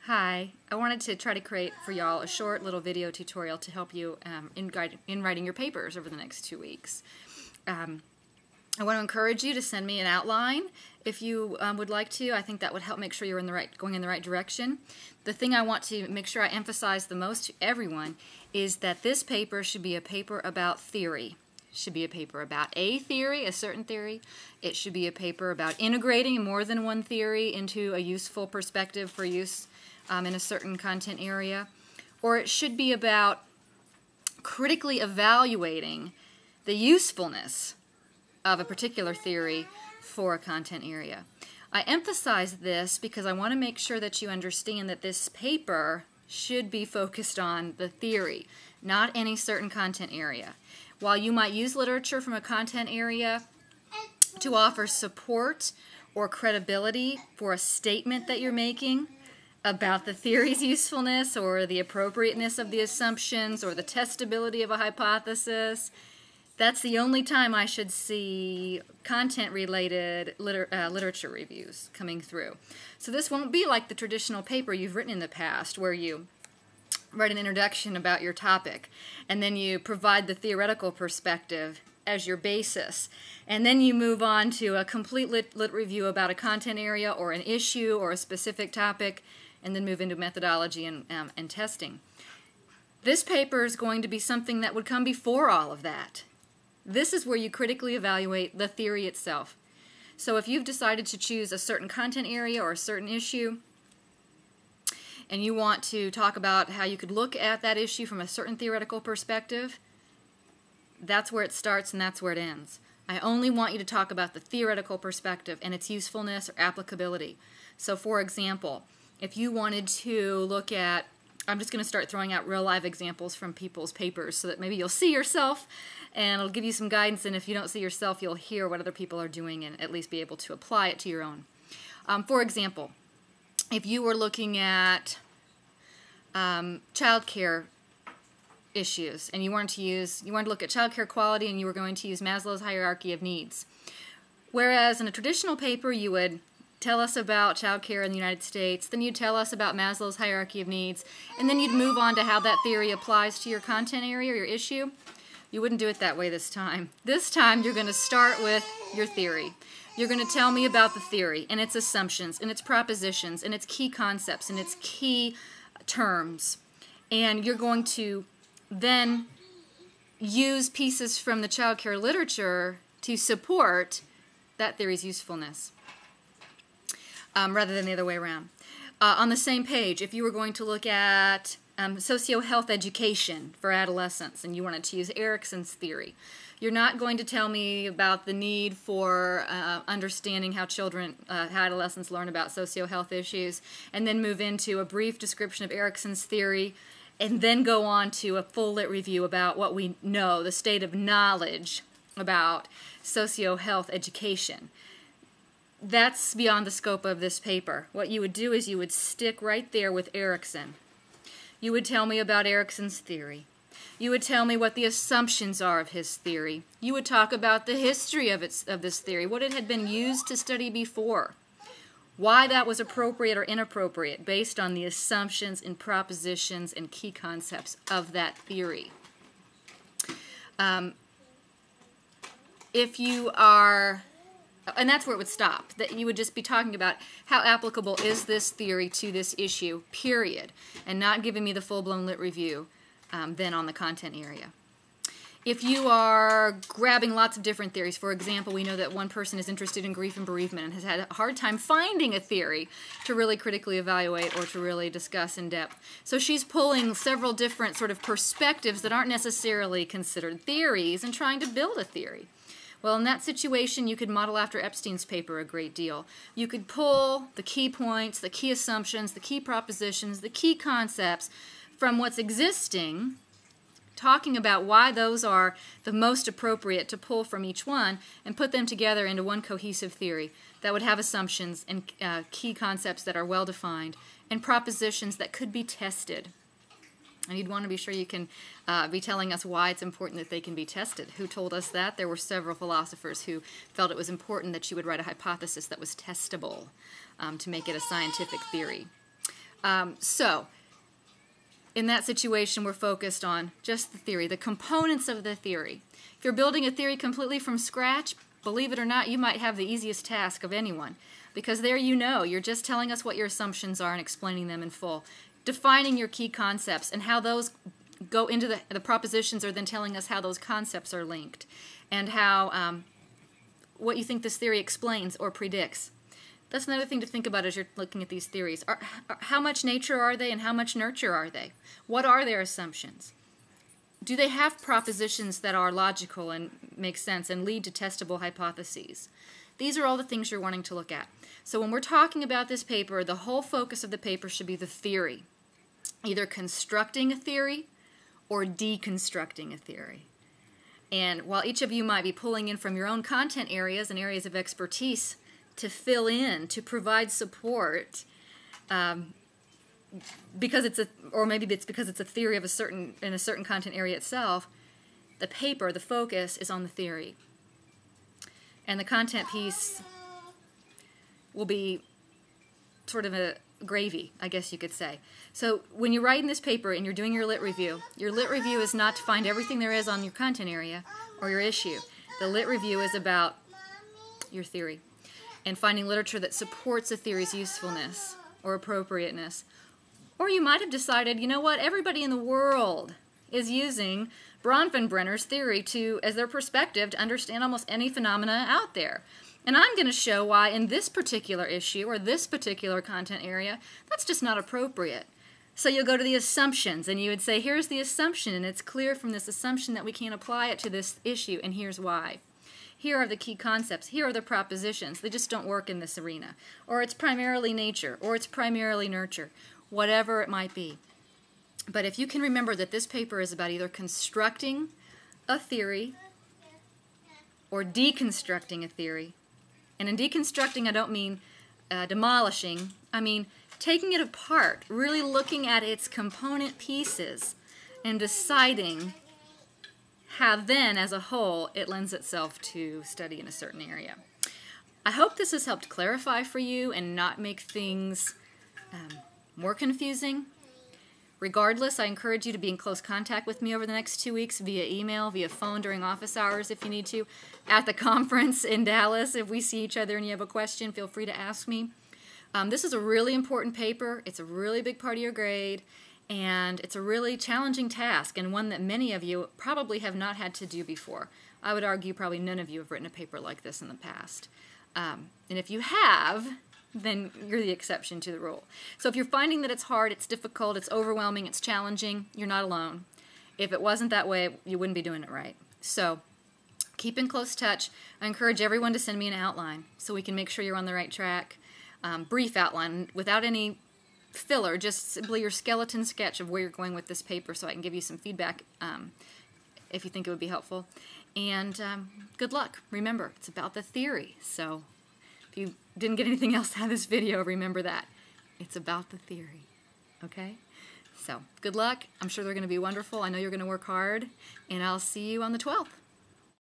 Hi, I wanted to try to create for y'all a short little video tutorial to help you in writing your papers over the next 2 weeks. I want to encourage you to send me an outline if you would like to. I think that would help make sure you're going in the right direction. The thing I want to make sure I emphasize the most to everyone is that this paper should be a paper about theory. It should be a paper about a theory, a certain theory. It should be a paper about integrating more than one theory into a useful perspective for use in a certain content area. Or it should be about critically evaluating the usefulness of a particular theory for a content area. I emphasize this because I want to make sure that you understand that this paper should be focused on the theory, not any certain content area. While you might use literature from a content area to offer support or credibility for a statement that you're making about the theory's usefulness or the appropriateness of the assumptions or the testability of a hypothesis, that's the only time I should see content-related literature reviews coming through. So this won't be like the traditional paper you've written in the past where you write an introduction about your topic and then you provide the theoretical perspective as your basis. And then you move on to a complete lit review about a content area or an issue or a specific topic and then move into methodology and testing. This paper is going to be something that would come before all of that. This is where you critically evaluate the theory itself. So if you've decided to choose a certain content area or a certain issue, and you want to talk about how you could look at that issue from a certain theoretical perspective, that's where it starts and that's where it ends. I only want you to talk about the theoretical perspective and its usefulness or applicability. So for example, if you wanted to look at, I'm just going to start throwing out real live examples from people's papers so that maybe you'll see yourself and it'll give you some guidance, and if you don't see yourself, you'll hear what other people are doing and at least be able to apply it to your own. For example, if you were looking at child care issues and you wanted to look at child care quality and you were going to use Maslow's hierarchy of needs. Whereas in a traditional paper you would tell us about child care in the United States, then you'd tell us about Maslow's hierarchy of needs, and then you'd move on to how that theory applies to your content area or your issue. You wouldn't do it that way this time. This time you're going to start with your theory. You're going to tell me about the theory and its assumptions and its propositions and its key concepts and its key terms. And you're going to then use pieces from the child care literature to support that theory's usefulness, rather than the other way around. On the same page, if you were going to look at socio-health education for adolescents and you wanted to use Erikson's theory, you're not going to tell me about the need for understanding how how adolescents learn about socio-health issues and then move into a brief description of Erikson's theory and then go on to a full lit review about what we know, the state of knowledge about socio-health education. That's beyond the scope of this paper. What you would do is you would stick right there with Erikson. You would tell me about Erikson's theory. You would tell me what the assumptions are of his theory. You would talk about the history of this theory, what it had been used to study before, why that was appropriate or inappropriate based on the assumptions and propositions and key concepts of that theory. If you are, and that's where it would stop, that you would just be talking about how applicable is this theory to this issue, period, and not giving me the full-blown lit review then on the content area. If you are grabbing lots of different theories, for example, we know that one person is interested in grief and bereavement and has had a hard time finding a theory to really critically evaluate or to really discuss in depth. So she's pulling several different sort of perspectives that aren't necessarily considered theories and trying to build a theory. Well, in that situation, you could model after Epstein's paper a great deal. You could pull the key points, the key assumptions, the key propositions, the key concepts from what's existing, talking about why those are the most appropriate to pull from each one, and put them together into one cohesive theory that would have assumptions and key concepts that are well defined, and propositions that could be tested. And you'd want to be sure you can be telling us why it's important that they can be tested. Who told us that? There were several philosophers who felt it was important that you would write a hypothesis that was testable to make it a scientific theory. So in that situation, we're focused on just the theory, the components of the theory. If you're building a theory completely from scratch, believe it or not, you might have the easiest task of anyone, because there you're just telling us what your assumptions are and explaining them in full, defining your key concepts and how those go into the propositions, are then telling us how those concepts are linked and how what you think this theory explains or predicts. That's another thing to think about as you're looking at these theories. How much nature are they and how much nurture are they? What are their assumptions? Do they have propositions that are logical and make sense and lead to testable hypotheses? These are all the things you're wanting to look at. So when we're talking about this paper, the whole focus of the paper should be the theory, either constructing a theory or deconstructing a theory. And while each of you might be pulling in from your own content areas and areas of expertise to fill in, to provide support, because it's or maybe it's because it's a theory of in a certain content area itself, the paper, the focus is on the theory. And the content piece will be sort of a gravy, I guess you could say. So when you're writing this paper and you're doing your lit review is not to find everything there is on your content area or your issue. The lit review is about your theory and finding literature that supports a theory's usefulness or appropriateness. Or you might have decided, you know what, everybody in the world is using Bronfenbrenner's theory as their perspective to understand almost any phenomena out there. And I'm going to show why in this particular issue or this particular content area, that's just not appropriate. So you'll go to the assumptions and you would say, here's the assumption, and it's clear from this assumption that we can't apply it to this issue, and here's why. Here are the key concepts. Here are the propositions. They just don't work in this arena. Or it's primarily nature, or it's primarily nurture, whatever it might be. But if you can remember that this paper is about either constructing a theory or deconstructing a theory, and in deconstructing I don't mean demolishing, I mean taking it apart, really looking at its component pieces and deciding how then as a whole it lends itself to study in a certain area. I hope this has helped clarify for you and not make things more confusing. Regardless, I encourage you to be in close contact with me over the next 2 weeks via email, via phone during office hours if you need to, at the conference in Dallas. If we see each other and you have a question, feel free to ask me. This is a really important paper. It's a really big part of your grade, and it's a really challenging task, and one that many of you probably have not had to do before. I would argue probably none of you have written a paper like this in the past. And if you have, then you're the exception to the rule. So if you're finding that it's hard, it's difficult, it's overwhelming, it's challenging, you're not alone. If it wasn't that way, you wouldn't be doing it right. So keep in close touch. I encourage everyone to send me an outline so we can make sure you're on the right track. Brief outline without any filler, just simply your skeleton sketch of where you're going with this paper so I can give you some feedback if you think it would be helpful. And good luck. Remember, it's about the theory. So if you didn't get anything else out of this video, remember that. It's about the theory. Okay? So good luck. I'm sure they're going to be wonderful. I know you're going to work hard. And I'll see you on the 12th.